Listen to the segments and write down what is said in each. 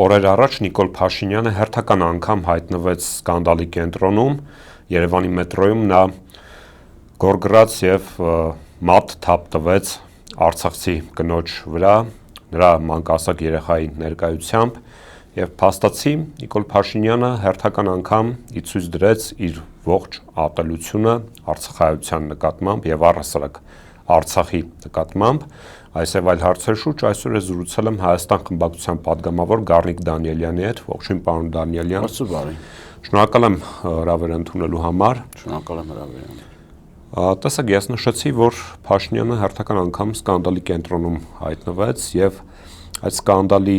օրեր առաջ Նիկոլ Փաշինյանը հերթական անգամ հայտնվեց սկանդալի կենտրոնում, Երևանի մետրոյում նա գորգրած եւ մատ թափ տվեց արցախցի կնոջ վրա, նրա մանկասակ երեխայի ներկայությամբ եւ փաստացի Նիկոլ Փաշինյանը հերթական անգամ ի ցույց դրեց իր ողջ ատելությունը արցախայության նկատմամբ եւ առհասարակ Արցախի նկատմամբ, այս եւ այլ հարցեր շուրջ այսօր ես զրուցել եմ Հայաստան խմբակցության падգամավոր Գառնիկ Դանիելյանի հետ, ողջույն պարոն Դանիելյան։ Շնորհակալ եմ հրավեր ընդունելու համար։ Շնորհակալ եմ հրավերին։ Տեսեք, ես նշեցի, որ Փաշինյանը հերթական անգամ սկանդալի կենտրոնում հայտնվեց եւ այդ սկանդալի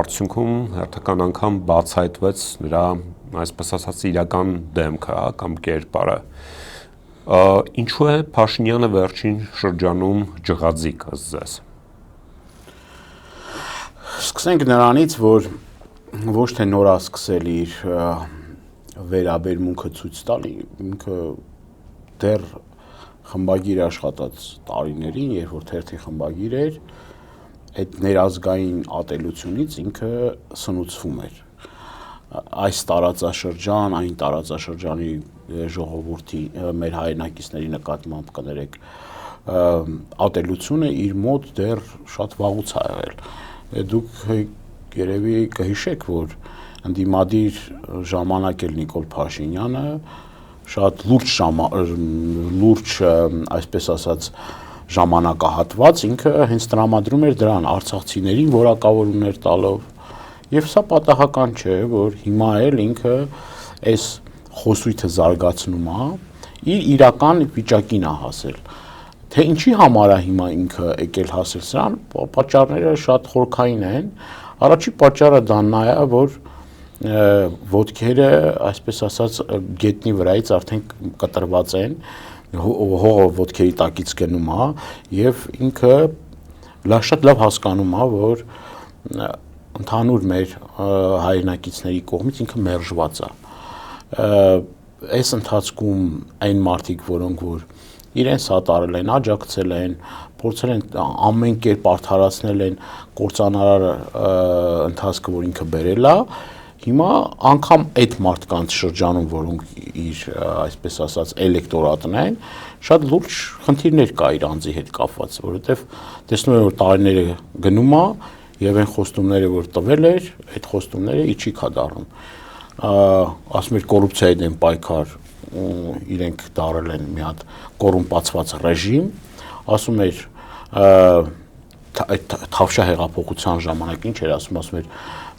արդյունքում հերթական անգամ բացահայտվեց նրա, այսպես ասած, իրական դեմքը կամ կերպարը։ Ինչու է Փաշինյանը վերջին շրջանում ջղաձիկ ըստ ձեզ։ Սկսենք նրանից, որ ոչ թե նոր է սկսել իր վերաբերմունքը ցույց տալ, ինքը դեռ խմբագիր աշխատած տարիներին, երբ որ թերթի խմբագիր էր, այդ ներազգային ատելությունից ինքը սնուցվում էր։ Այս տարածաշրջան, այն տարածաշրջանի ժողովրդի մեր հայրենակիցների նկատմամբ կներեք ատելությունը իր մոտ դեռ շատ վաղուց ա եղել։ Դուք երևի կհիշեք, որ ընդդիմադիր ժամանակ էլ Նիկոլ Փաշինյանը շատ լուրջ, այսպես ասած, ժամանակահատված ինքը հենց տրամադրում էր դրան արցախցիներին որակավորումներ տալով, եւ սա պատահական չէ, որ հիմա էլ ինքը այս խոսույթը զարգացնում է, իր իրական վիճակին է հասել։ Թե ինչի համար է հիմա ինքը եկել հասել սրան, պատճառները շատ խորքային են։ Առաջի պատճառը դա նա է, որ ոտքերը, այսպես ասած, գետնի վրայից արդեն կտրված են, հողը ոտքերի տակից գնում է, եւ ինքը շատ լավ հասկանում է, որ ընդհանուր մեր հայրենակիցների կողմից ինքը մերժված է։ Այս ընթացքում այն մարդիկ, որոնք որ իրեն սատարել են, աջակցել են, փորձել են ամեն կերպ արդարացնել են կործանարար ընթացքը, որ ինքը բերել է, հիմա անգամ այդ մարդկանց շրջանում, որոնք իր, այսպես ասած, էլեկտորատն են, շատ լուրջ խնդիրներ կա իր անձի հետ կապված, որովհետև տեսնում եմ, որ տարիները գնում է եւ այն խոստումները, որ տվել էր, այդ խոստումները իջի կա դառնում։ Ասում էր կոռուպցիայի դեմ պայքար, իրենք դարել են մի հատ կոռումպացված ռեժիմ, ասում էր Թավշյա հեղափոխության ժամանակ ինչ էր ասում էր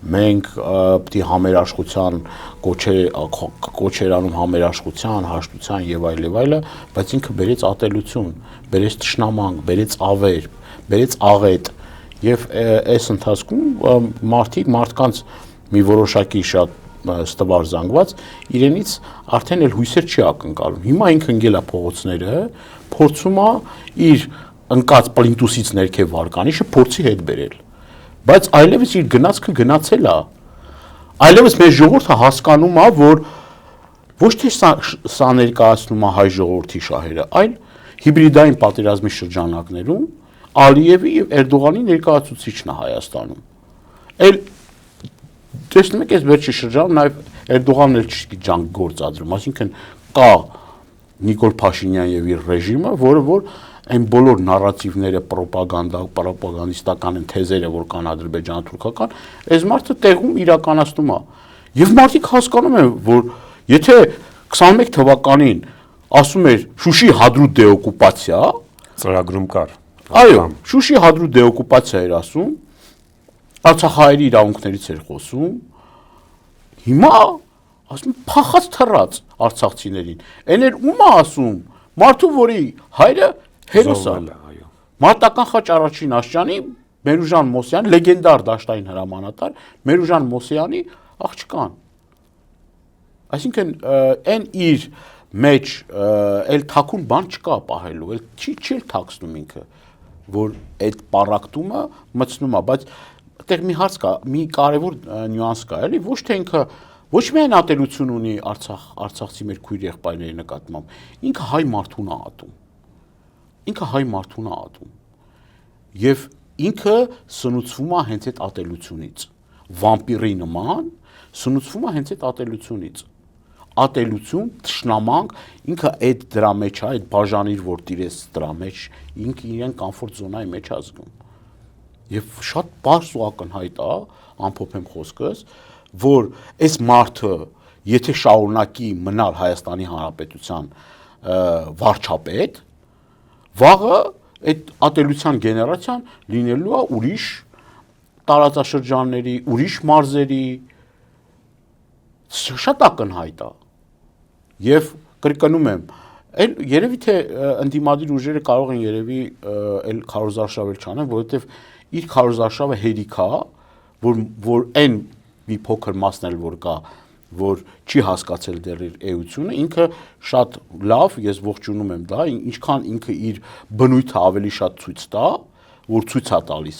մենք պետք է համերաշխության կոչեր անում համերաշխության, հաշտության եւ այլը, բայց ինքը բերեց ատելություն, բերեց թշնամանք, բերեց ավեր, բերեց աղետ եւ այս ընթացքում մարդկանց մի որոշակի շատ ստվար զանգված իրենից արդեն էլ հույսեր չի ակնկալում։ Հիմա ինքը ընկել է փողոցները, փորձում է իր ընկած պլինտուսից ներքև վարկանիշը փորձի հետ բերել։ Բայց այլևս իր գնացքը գնացել է։ Այլևս մեր ժողովուրդը հասկանում է, որ ոչ թե սա ներկայացնում է հայ ժողովրդի շահերը, այլ հիբրիդային պատերազմի շրջանակներում Ալիևի եւ Էրդողանի ներկայացուցիչն է Հայաստանում։ Էլ տեսնում եք, այս վերջի շրջանում նաեւ Էրդողանն էլ չի ջանք գործադրում, այսինքն կա Նիկոլ Փաշինյան եւ իր ռեժիմը, որը որ այն բոլոր նարատիվները, պրոպագանդիստական են թեզերը, որ կան ադրբեջանա-թուրքական, այս մարդը տեղում իրականացնում է։ Եվ մարդիկ հասկանում են, որ եթե 21 թվականին ասում էր Շուշի հադրուտ դեօկուպացիա, ծրագրում կար։ Այո, Շուշի հադրուտ դեօկուպացիա էր ասում, Արցախահայերի իրավունքներից էր խոսում, հիմա ասում փախած թռած արցախցիներին։ Էն էր ում է ասում, մարդու որի հայրը հերոս է։ Մարտական խաչ առաջին աշճանի Մերուժան Մոսյան, լեգենդար դաշտային հրամանատար Մերուժան Մոսյանի աղջկան։ Այսինքն այն իր մեջ էլ թաքուն բան չկա պահելու, էլ չի թաքցնում ինքը, որ այդ պարակտումը մտցնում է, բայց այդտեղ մի հարց կա, մի կարևոր նյուանս կա, էլի, ոչ թե ինքը ոչ միայն ատելություն ունի արցախցի մեր քույր եղբայրների նկատմամբ, ինքը հայ մարդուն է ատում։ Ինքը հայ մարդուն է ատում։ Եվ ինքը սնուցվում է հենց այդ ատելությունից, վամպիրի նման սնուցվում է հենց այդ ատելությունից։ Ատելություն, թշնամանք, ինքը այդ դրա մեջ է, այդ բաժանիր, որ տիրես դրա մեջ, ինքը իրեն կոմֆորտ զոնայի մեջ է զգում։ Եվ շատ բարձ ու ակնհայտ է, ամփոփեմ խոսքս, որ այս մարդը, եթե շարունակի մնալ Հայաստանի Հանրապետության վարչապետ, վաղը այդ ատելության գեներացիան լինելու է ուրիշ տարածաշրջանների, ուրիշ մարզերի, շատ ակնհայտ է։ Եվ կրկնում եմ, երևի թե ընդդիմադիր ուժերը կարող են երևի այլ քարոզարշավել չանեն, որովհետև իր քարոզարշավը հերիք է, որ այն մի փոքր մասն էլ որ կա, որ չի հասկացել դեռ իր էությունը, ինքը շատ լավ, ես ողջունում եմ դա, ինչքան ինքը իր բնույթը ավելի շատ ցույց տա, որ ցույց է տալիս։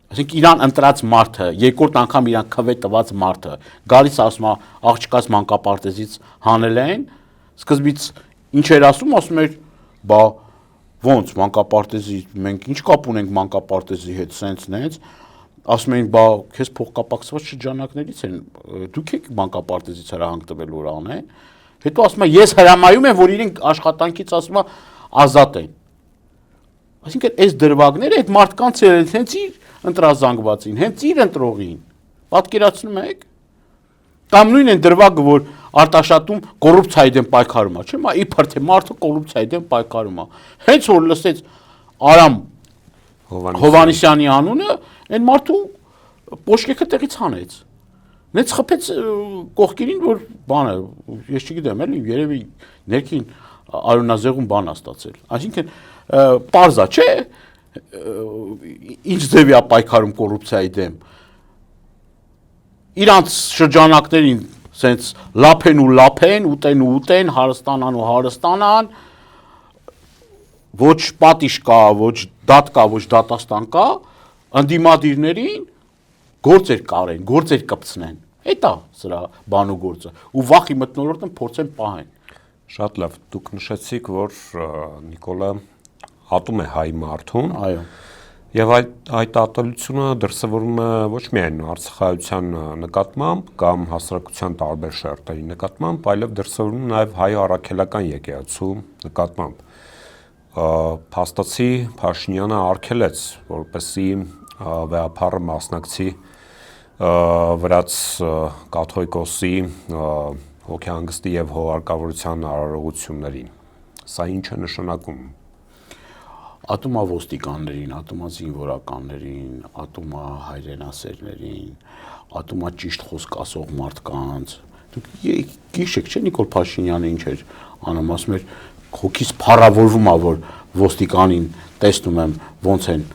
Այսինքն իրան ընտրած մարդը, երկրորդ անգամ իրան քվե տված մարդը, գալիս ասում է, աղջկաս մանկապարտեզից հանել են, սկզբից ինչ էր ասում էր, բա ոնց մանկապարտեզի, մենք ինչ կապ ունենք մանկապարտեզի հետ, սենց, ասում էին, բա քեզ փոխկապակցված շրջանակներից են, դուք եք մանկապարտեզից հրահանգ տվել որ անեն, հետո ասում է, ես հրամայում եմ, որ իրենք աշխատանքից ասում է ազատ են։ Այսինքն այս դրվագները այդ մարդկանց հենց իր ընտրազանգվածին, հենց իր ընտրողին, պատկերացնում եք, կամ նույն են դրվագը, որ Արտաշատում կոռուպցիայի դեմ պայքարում է, չէ՞, իբր թե մարդը կոռուպցիայի դեմ պայքարում է։ Հենց որ լսեց Արամ Հովհաննիսյանի անունը, այն մարդու պոշկեքը տեղից հանեց։ Նենց խփեց կողքերին, որ բանը, ես չգիտեմ, էլի երևի ներքին արյունազեղում բան է ստացել։ Այսինքն պարզա, չէ՞, ինչ ձևի է պայքարում կոռուպցիայի դեմ։ Իրանց շրջանակներին սենց լափեն ու լափեն, ուտեն, հարստանան ու հարստանան, ոչ պատիժ կա, ոչ դատ կա, ոչ դատաստան կա, ընդդիմադիրներին գործեր կարեն, գործեր կպցնեն։ Էդ է սրա բանու գործը։ Ու վախի մթնոլորտը փորձեն պահեն։ Շատ լավ, դուք նշեցիք, որ Նիկոլը ատում է հայ մարդուն։ Այո։ Եվ այդ ատելությունը դրսևորվում է ոչ միայն արցախայության նկատմամբ կամ հասարակության տարբեր շերտերի նկատմամբ, այլև դրսևորվում նաև հայ առաքելական եկեղեցու նկատմամբ։ Փաստացի Փաշինյանը արգելեց, որպեսզի վեհապարը մասնակցի վրաց կաթողիկոսի հոգեհանգստի եւ հողարկավորության արարողություններին։ Սա ինչ է նշանակում։ Ատում է ոստիկաններին, ատում է զինվորականներին, ատում է հայրենասերներին, ատում է ճիշտ խոսք ասող մարդկանց։ Դուք գիշեք, չէ՞ Նիկոլ Փաշինյանը ինչ էր անում, ասում էր հոգիս փառավորվում է, որ ոստիկանին տեսնում եմ ոնց են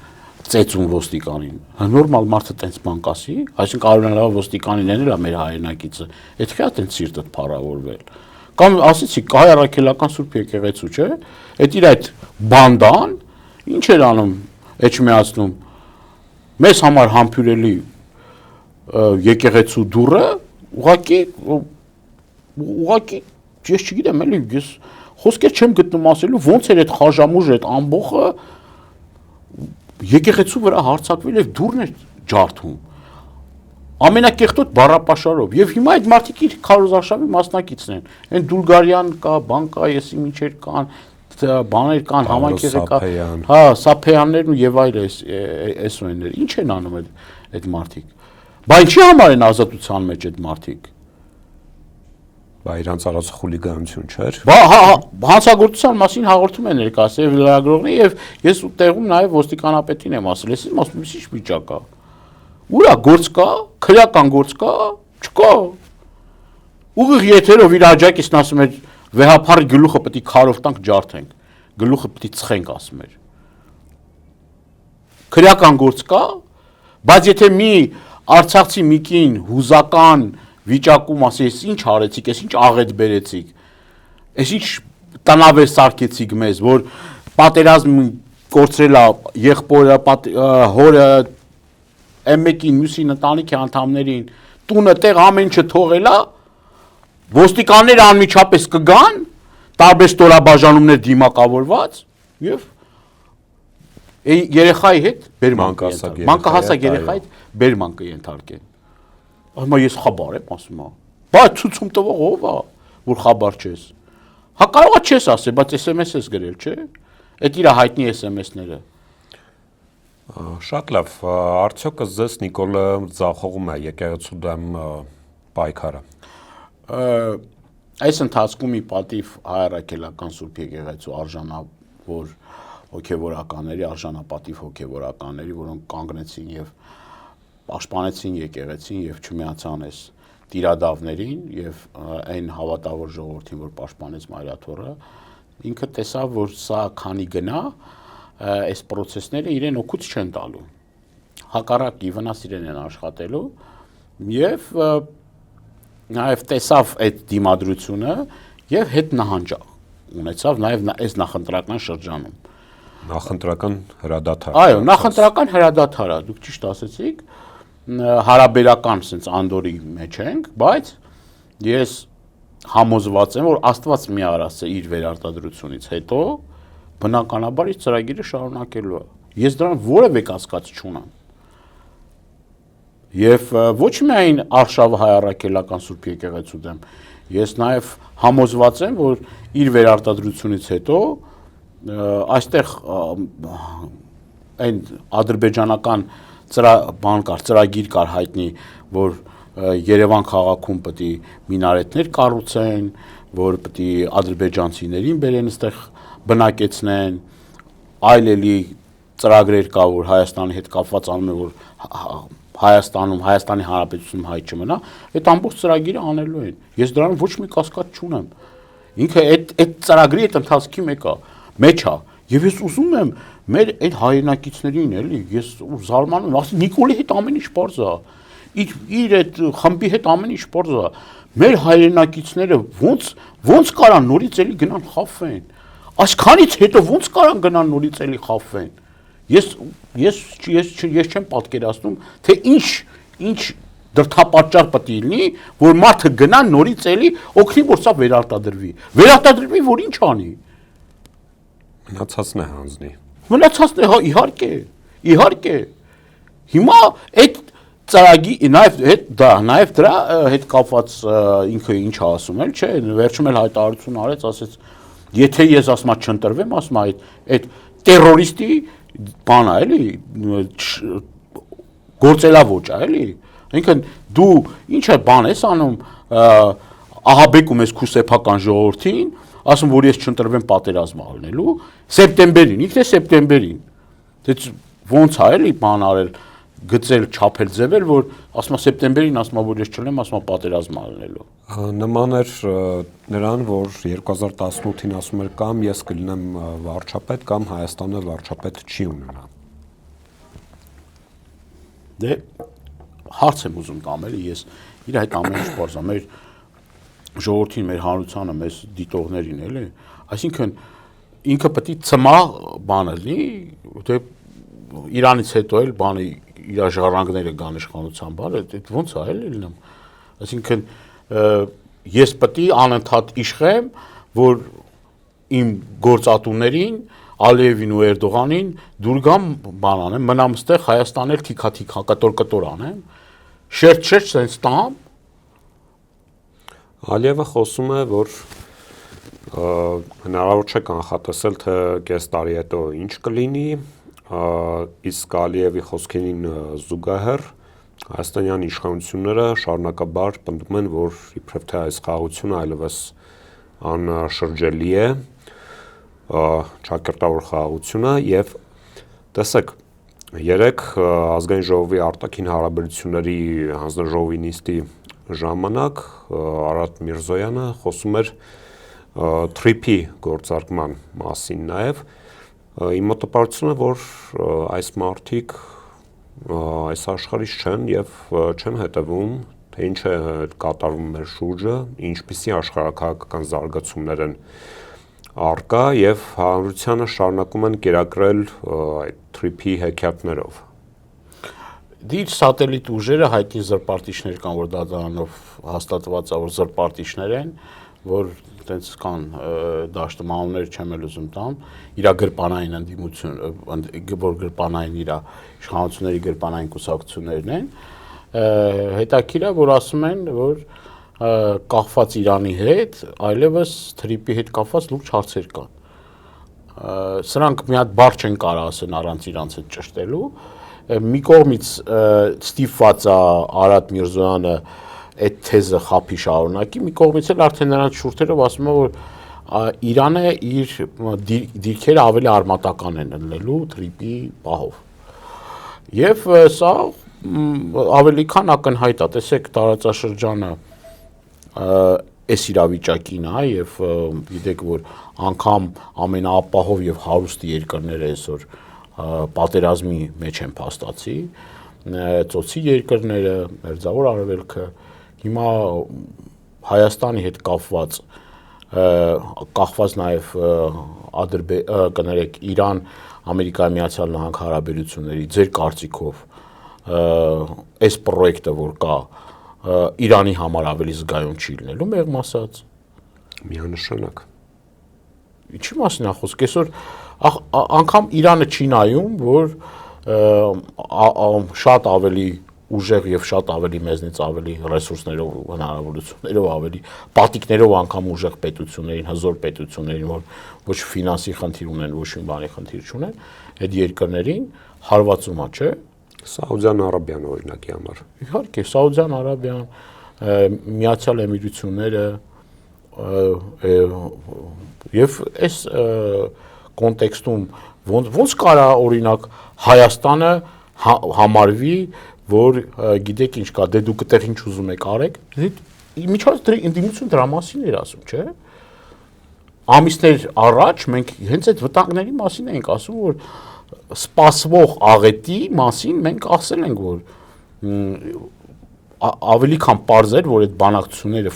ծեծում ոստիկանին։ Նորմալ մարդը տենց բան կասի, այսինքն արյունալավ ոստիկանին էլ է մեր հայրենակիցը։ Այդ քիչ է սիրտդ փառավորվել։ Կամ ասեցի հայ առաքելական Սուրբ եկեղեցու, չէ՞։ Այդ իր այդ բանդան ինչ էր անում, էջմիածնում։ Մեզ համար համբուրելի եկեղեցու դուռը ուղղակի ես չգիտեմ, էլի ես խոսքեր չեմ գտնում ասելու ոնց էր այդ խաժամուժը, այդ ամբողը եկեղեցու վրա հարձակվել եւ դուռն էր ջարդում։ Ամենակեղտոտ բառապաշարով եւ հիմա այդ մարդիկ իր քարոզարշավի մասնակիցն են։ Այն Դուլգարյան կա, բան կա, եսի միջեր կան, բաներ կան, համայնքեր կա, հա, Սափեյաններն ու եւ այլ էսօններ։ Ինչ են անում այդ մարդիկ։ Բայց ինչի համար են ազատության մեջ այդ մարդիկ։ Բա իրանց արած խուլիգանություն չէր։ Բա հանցագործության մասին հաղորդում են ներկայացել լրագրողները եւ ես տեղում նաեւ ոստիկանապետին եմ ասել, ես ասում եմ, ինչ վիճակ է։ Ուրա գործ կա, քրեական գործ կա, չկա։ Ուղիղ եթերով իր աջակիցն ասում էր, վեհապարի գլուխը պետք է քարով տանք ջարդենք, գլուխը պետք է ծխենք, ասում էր։ Քրեական գործ կա, բայց եթե մի արցախցի մի կին հուզական վիճակում ասի, ես ինչ արեցիք, ես ինչ աղետ բերեցիք, ես ինչ տնավեր սարքեցիք մեզ, որ պատերազմ կորցրել է եղբորը, հորը, M1-ին, մյուսին ընտանիքի անդամներին, տունը տեղ ամեն ինչը թողել է, ոստիկանները անմիջապես կգան, տարբեր ստորաբաժանումներ դիմակավորված եւ երեխայի հետ բերման կենթարկեն։ Մանկահասակ երեխայի հետ բերման կենթարկեն։ Ասում ես խաբար եմ, ասում է։ Բայց ցույցում տվող ով է, որ խաբար չես։ Հա կարող է չես ասել, բայց SMS ես գրել, չէ՞։ Այդ իր հայտնի SMS-ները։ Շատ լավ, արդյոք ձեզ Նիկոլը ձախողում է եկեղեցու դեմ պայքարը։ Այս ընթացքում մի պատիվ հայրաքելական Սուրբ եկեղեցու արժանավոր հոգևորականների, արժանապատիվ հոգևորականների, որոնք կանգնեցին եւ պաշտպանեցին եկեղեցին եւ չմիացան այս տիրադավներին եւ այն հավատավոր ժողովրդին, որ պաշտպանեց Մայրաթորը, ինքը տեսավ, որ սա քանի գնա, այս process-ները իրեն օգուտ չեն տալու։ Հակառակ վնաս իրեն են աշխատելու եւ նաեւ տեսավ այդ դիմադրությունը եւ հետ նահանջավ ունեցավ նաեւ այս նախընտրական շրջանում։ Նախընտրական հրադադար։ Այո, նախընտրական հրադադար, դուք ճիշտ ասեցիք, հարաբերական sense անդորի մեջ ենք, բայց ես համոզված եմ, որ Աստված մի արած է իր վերարտադրությունից հետո բնականաբար իր ծրագիրը շարունակելու է։ Ես դրան որևէ կասկած չունեմ։ Եվ ոչ միայն Արշավը հայրաքելական Սուրբ եկեղեցու դեմ, ես նաև համոզված եմ, որ իր վերարտադրությունից հետո այստեղ այն ադրբեջանական ծրագիր կար հայտնի, որ Երևան քաղաքում պետք է մինարետներ կառուցեն, որ պետք է ադրբեջանցիներին բերեն այստեղ բնակեցնեն, այլ էլի ծրագրեր կա, որ Հայաստանի հետ կապված անում է, որ Հայաստանի Հանրապետությունում հայ չմնա, այդ ամբողջ ծրագիրը անելու են։ Ես դրանում ոչ մի կասկած չունեմ։ Ինքը այդ ծրագրի այդ ընթացքի մեջ է, եւ ես ուզում եմ մեր այդ հայրենակիցներին էլի, ես զարմանում եմ, ասի Նիկոլի հետ ամեն ինչ պարզ է։ Իր այդ խմբի հետ ամեն ինչ պարզ է։ Մեր հայրենակիցները ոնց կարան նորից էլի գնան խաբվեն։ Այսքանից հետո ոնց կարան գնան նորից էլի խաբվեն։ Ես չեմ պատկերացնում, թե ինչ դրդապատճառ պետք է լինի, որ մարդը գնա նորից էլի օգնի, որ սա վերարտադրվի։ Վերարտադրվի, որ ինչ անի։ Մնացածն է հանձնի։ Մնացածն է, իհարկե։ Հիմա այդ ծրագի նաև դրա հետ կապված ինքը ինչ ասում էլ, չէ, վերջում էլ հայտարարություն արեց, ասեց, եթե ես ասма չընտրվեմ, ասма այդ տերորիստի բանա էլի, գործելավոճ է էլի, ինքն դու ինչ է բան ես անում, ահաբեկում ես քու սեփական ժողովրդին, ասում որ ես չընտրվեմ պատերազմ ալնելու, սեպտեմբերին, ինքն է սեպտեմբերին, ոնց է էլի բան արել, գծել, չափել, ձևել, որ ասма սեպտեմբերին, ասма որ ես չլեմ, ասma պատերազմ ալնելու։ Նման էր նրան, որ 2018-ին ասում էր կամ ես կլինեմ վարչապետ, կամ Հայաստանը վարչապետ չի ունենա։ Դե հարց եմ ուզում տամ էլի, ես իր այդ ամեն ինչ բարձա, մեր ժողովրդին, մեր հանրությանը, մեզ դիտողներին էլի, այսինքն ինքը պետք է ծմա բանը լինի, թե Իրանից հետո էլ բանը իր ժառանգները կան իշխանության բանը, այդ ոնց է էլի լինում։ Այսինքն ես պետք է անընդհատ իշխեմ, որ իմ գործատուներին, Ալիևին ու Էրդողանին դուր գամ բան անեմ, մնամ ստեղ Հայաստան էլ թիքա կտոր անեմ, շերտ sense տամ։ Ալիևը խոսում է, որ հնարավոր չէ կանխատեսել, թե կես տարի հետո ինչ կլինի, իսկ Ալիևի խոսքերին զուգահեռ հայաստանյան իշխանությունները շարունակաբար պնդում են, որ իբրև թե այս խաղաղությունը այլևս անշրջելի է, ճակերտավոր խաղաղությունը եւ տեսեք երեք ազգային ժողովի արտաքին հարաբերությունների հանձնաժողովի նիստի ժամանակ Արարատ Միրզոյանը խոսում էր թրիփի գործարկման մասին նաեւ իմ մոտապարությունը որ այս մարդիկ այս աշխարհից չեն եւ չեն հետևում թե ինչ է կատարվում մեր շուրջը, ինչպիսի աշխարհակահաղական զարգացումներ են արկա եւ հանրությանը շարունակում են կերակրել այդ թրիփի հեքիաթներով։ Դիր սատելիտ ուժերը հայտնի զրպարտիչներ կան, որ դատարանով հաստատված է, որ զրպարտիչներ են, որ այտենց կան դաշտմաններ չեմ էլ ուզում տամ, իր գրպանային ընդդիմություն, որ գրպանային իր իշխանությունների գրպանային կուսակցություններն են, հետաքրքիր է, որ ասում են, որ կախված Իրանի հետ, այլևս թրիպի հետ կապված լուրջ հարցեր կան։ Սրանք մի հատ բառ չեն կարող ասեն առանց իրանց հետ ճշտելու։ Մի կողմից ստիպված է Արադ Միրզոյանը այդ թեզը խափի շարունակի, մի կողմից էլ արդեն նրանց շուրթերով ասում է, որ Իրանը իր դիրքերը ավելի արմատական են ելնելու թրիպի պահով։ Եվ սա ավելի քան ակնհայտ է, տեսեք տարածաշրջանը այս իրավիճակին է եւ գիտեք որ անգամ ամենաապահով եւ հարուստ երկրները այսօր պատերազմի մեջ են փաստացի, ծոցի երկրները, Մերձավոր Արևելքը, հիմա Հայաստանի հետ կախված նաեւ կներեք Իրան, Ամերիկայի Միացյալ Նահանգ հարաբերությունների ձեր կարծիքով այս պրոյեկտը որ կա Իրանի համար ավելի զգայուն չի լինելու, մեղմ ասած։ Միանշանակ։ Ինչի մասին է խոսքը, այսօր անգամ Իրանը չի նայում, որ շատ ավելի ուժեղ եւ շատ ավելի մեզնից ավելի ռեսուրսներով, հնարավորություններով, ավելի պատիկներով անգամ ուժեղ պետություններին, հզոր պետություններին, որ ոչ ֆինանսի խնդիր ունեն, ոչ մի բանի խնդիր չունեն, այդ երկրներին հարվածում է, չէ՞։ Սաուդյան Արաբիան օրինակի համար։ Իհարկե, Սաուդյան Արաբիան, Միացյալ Էմիրությունները եւ այս կոնտեքստում ոնց կարա օրինակ Հայաստանը համարվի, որ գիտեք ինչ կա, դե դուք այդտեղ ինչ ուզում եք արեք, միջազգային ընդդիմություն դրա մասին էր ասում, չէ՞։ Ամիսներ առաջ մենք հենց այդ վտանգների մասին ենք ասում, որ սպասվող աղետի մասին մենք ասել ենք, որ ավելի քան պարզ էր, որ այդ բանակցությունները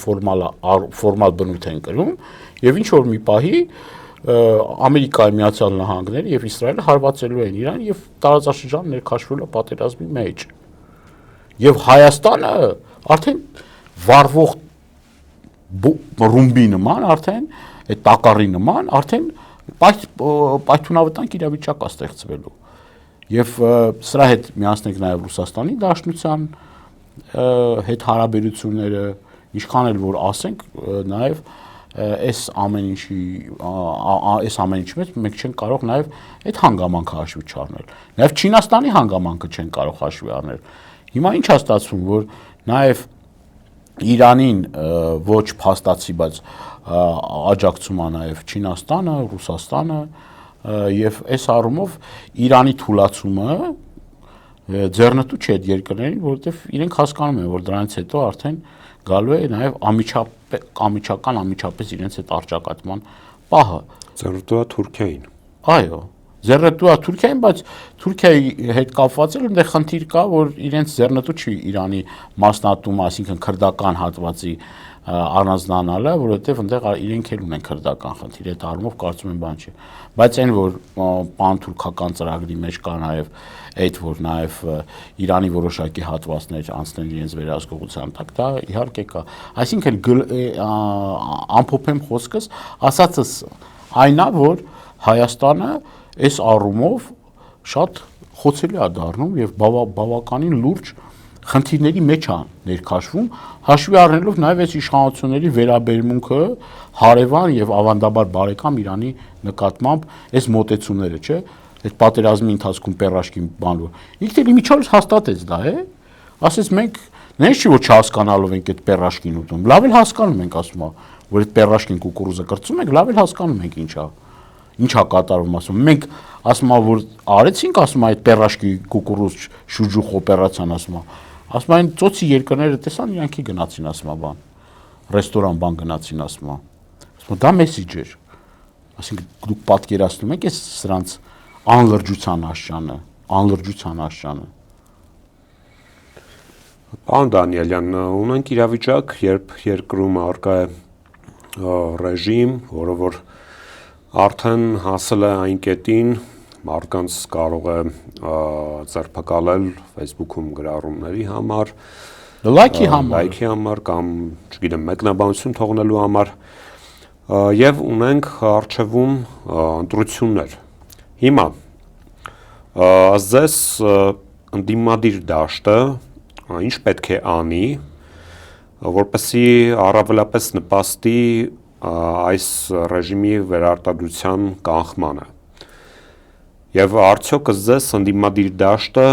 ֆորմալ բնույթ են կրում, եւ ինչ որ մի պահի Ամերիկայի Միացյալ Նահանգները եւ Իսրայելը հարվածելու են Իրան եւ տարածաշրջանը ներքաշվելու պատերազմի մեջ։ Եվ Հայաստանը արդեն վառվող ռումբի նման, արդեն այդ տակառի նման, արդեն պայթյունավտանգ իրավիճակ է ստեղծվելու։ Եվ սրա հետ միացնենք նաև Ռուսաստանի Դաշնության հետ հարաբերությունները, ինչքան էլ որ ասենք, նաև այս ամեն ինչի մեջ մենք չենք կարող նաև այդ հանգամանքը հաշվի չառնել։ Նաև Չինաստանի հանգամանքը չեն կարող հաշվի առնել։ Հիմա ինչ է ստացվում, որ նաև Իրանին ոչ փաստացի, բայց աջակցում է նաև Չինաստանը, Ռուսաստանը եւ այս առումով Իրանի թուլացումը ձեռնտու չէ այդ երկրներին, որովհետեւ իրենք հասկանում են, որ դրանից հետո արդեն գալու է նաև անմիջապես իրենց այդ արճակատման պահը։ Ձեռնտու է Թուրքիային։ Այո, ձեռնտու է Թուրքիային, բայց Թուրքիայի հետ կապված էլ այնտեղ խնդիր կա, որ իրենց ձեռնտու չի Իրանի մասնատումը, այսինքն քրդական հատվածի առանձնանալը, որովհետև այնտեղ իրենք էլ ունեն քրդական խնդիր, այդ առումով կարծում եմ բան չի։ Բայց այն որ պան-թուրքական ծրագրի մեջ կա նաև այդ որ նաև Իրանի որոշակի հատվածներ անցնել իրենց վերահսկողության տակ, դա իհարկե կա։ Այսինքն ամփոփեմ խոսքս, ասածս այն է, որ Հայաստանը այս առումով շատ խոցելի է դառնում եւ բավականին լուրջ խնդիրների մեջ է ներքաշվում, հաշվի առնելով նաև այս իշխանությունների վերաբերմունքը հարևան եւ ավանդաբար բարեկամ Իրանի նկատմամբ այս մոտեցումները, չէ՞, այդ պատերազմի ընթացքում պերաշկին բանվոր։ Ինքն էլ իմիջիայլոց հաստատեց դա, ասես մենք նենց չի որ չհասկանալով ենք այդ պերաշկին ուտում, լավ էլ հասկանում ենք, ասում է, որ այդ պերաշկին կուկուրուզը կրծում ենք, լավ էլ հասկանում ենք ինչա կատարվում, ասում մենք ասում է որ արեցինք, ասում է այդ պերաշկի կուկուրուզ շուջուխ օպերացիան, ասում այն ծոցի երկրները տեսան իրանքի գնացին, ասում է բան ռեստորան բան գնացին, ասում դա մեսիջ էր, ասինքն դուք պատկերացնում եք այս սրանց անլրջության աշճանը։ Պարոն Դանիելյան, ունենք իրավիճակ, երբ երկրում առկա է ռեժիմ, որը որ արդեն հասել է այն կետին, մարդկանց կարող է ձերբակալել Facebook-ում գրառումների համար, լայքի համար կամ, չգիտեմ, մեկնաբանություն թողնելու համար, եւ ունենք առջևում ընտրություններ։ Հիմա ձեզ ընդդիմադիր դաշտը ինչ պետք է անի, որպեսզի առավելապես նպաստի այս ռեժիմի վերարտադրության կանխմանը։ Եվ արդյոք ըստ ընդդիմադիր դաշտը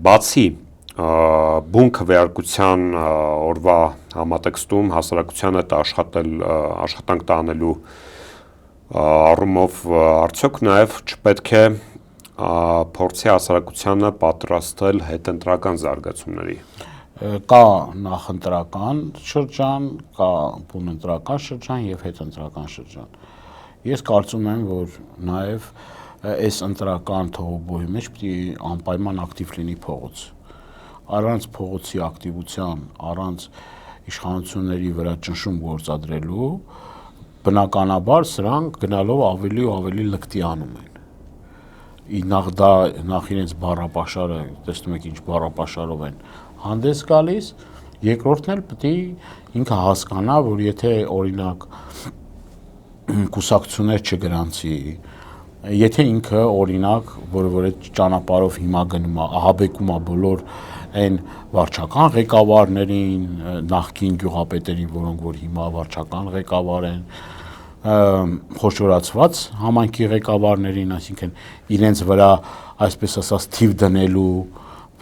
բացի բուն քվեարկության օրվա համատեքստում հասարակությանը աշխատանք տանելու առումով արդյոք նաև չպետք է փորձի հասարակությանը պատրաստել հետընտրական զարգացումների։ Կա նախընտրական շրջան, կա բունընտրական շրջան եւ հետընտրական շրջան։ Ես կարծում եմ, որ նաեւ այս ընտրական թողոբոյի մեջ պետք է անպայման ակտիվ լինի փողոց։ Առանց փողոցի ակտիվության, առանց իշխանությունների վրա ճնշում գործադրելու, բնականաբար սրանք գնալով ավելի ու ավելի լկտիանում են։ Նախ իրենց բառապաշարը, տեսնում եք ինչ բառապաշարով են հանդես գալիս, երկրորդն էլ պետք է ինքը հասկանա, որ եթե օրինակ կուսակցություններ չգրանցի, եթե ինքը օրինակ, որ այդ ճանապարհով հիմա գնում է, ահաբեկում է բոլոր այն վարչական ղեկավարներին, նախկին գյուղապետերին, որոնք որ հիմա վարչական ղեկավար են, խոշորացված համայնքի ղեկավարներին, այսինքն իրենց վրա այսպես ասած թիվ դնելու,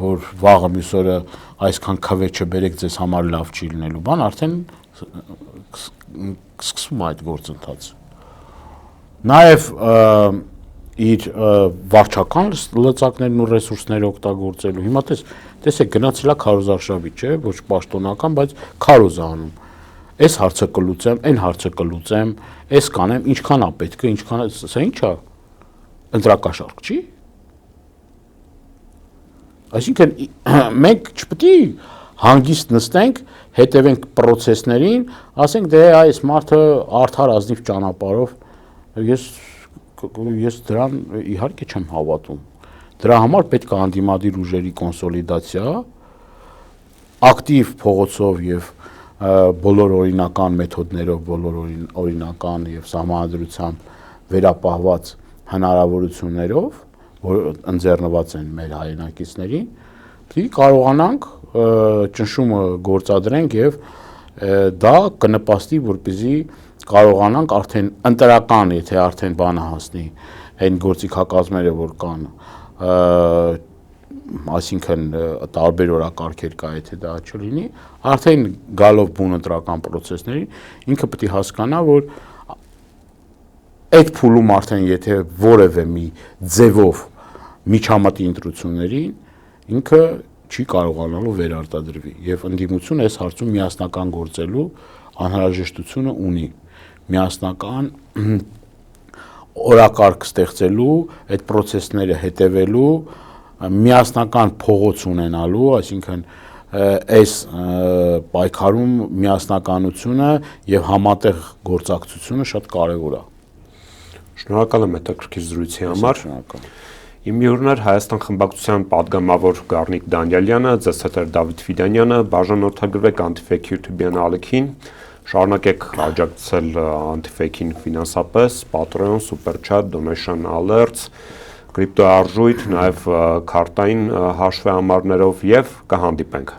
որ վաղը մյուս օրը այսքան քվե չբերեք, ձեզ համար լավ չի լինելու, բան արդեն սկսվում է այդ գործընթացը։ Նաև իր վարչական լծակներն ու ռեսուրսները օգտագործելու։ Հիմա տեսեք գնացել է քարոզարշավի, չէ, ոչ պաշտոնական, բայց քարոզ է անում։ Այս հարցը կլուծեմ, այն հարցը կլուծեմ, այս կանեմ, ինչքան է պետք է, ինչքան է, սա ի՞նչ է։ Ընտրակաշարք չի։ Այսինքն մենք չպետք է հանգիստ նստենք, հետևենք process-ներին, ասենք դե այս մարդը արդար ազնիվ ճանապարհով ես դրան իհարկե չեմ հավատում։ Դրա համար պետք է անդիմադիր ուժերի կոնսոլիդացիա, ակտիվ փողոցով եւ բոլոր օրինական մեթոդներով, բոլոր օրինական եւ սահմանադրությամբ վերապահված հնարավորություններով, որ ընձեռնված են մեր հայրենակիցներին, պետք է կարողանանք ճնշումը գործադրենք եւ դա կնպաստի, որպեսզի կարողանանք արդեն ընտրական, եթե արդեն բանը հասնի, այն գործիքակազմերը, որ կան, այսինքն տարբեր օրակարգեր կա, եթե դա չլինի, արդեն գալով բուն ընտրական process-ներին, ինքը պետք է հասկանա, որ այդ փուլում արդեն եթե որևէ մի ձևով միջամտի ընտրություններին, ինքը չի կարողանալու վերարտադրվի եւ ընդդիմությունը այս հարցում միասնական գործելու անհրաժեշտությունը ունի, միասնական օրակարգ ստեղծելու, այդ process-ները հետևելու, միասնական փողոց ունենալու, այսինքն այս պայքարում միասնականությունը եւ համատեղ գործակցությունը շատ կարեւոր է։ Շնորհակալ եմ հետաքրքիր զրույցի համար։ Իմ հյուրն էր Հայաստան խմբակցության падգամավոր Գառնիկ Դանիելյանը, ձեզ հետ էր Դավիթ Ֆիդանյանը, բաժանորդագրվեք Anti-Fake YouTube ալիքին, շարունակեք աջակցել Anti-Fake-ին ֆինանսապես, Patreon, Super Chat, Donation Alerts, կրիպտոարժույթ, նաև քարտային հաշվի համարներով եւ կհանդիպենք։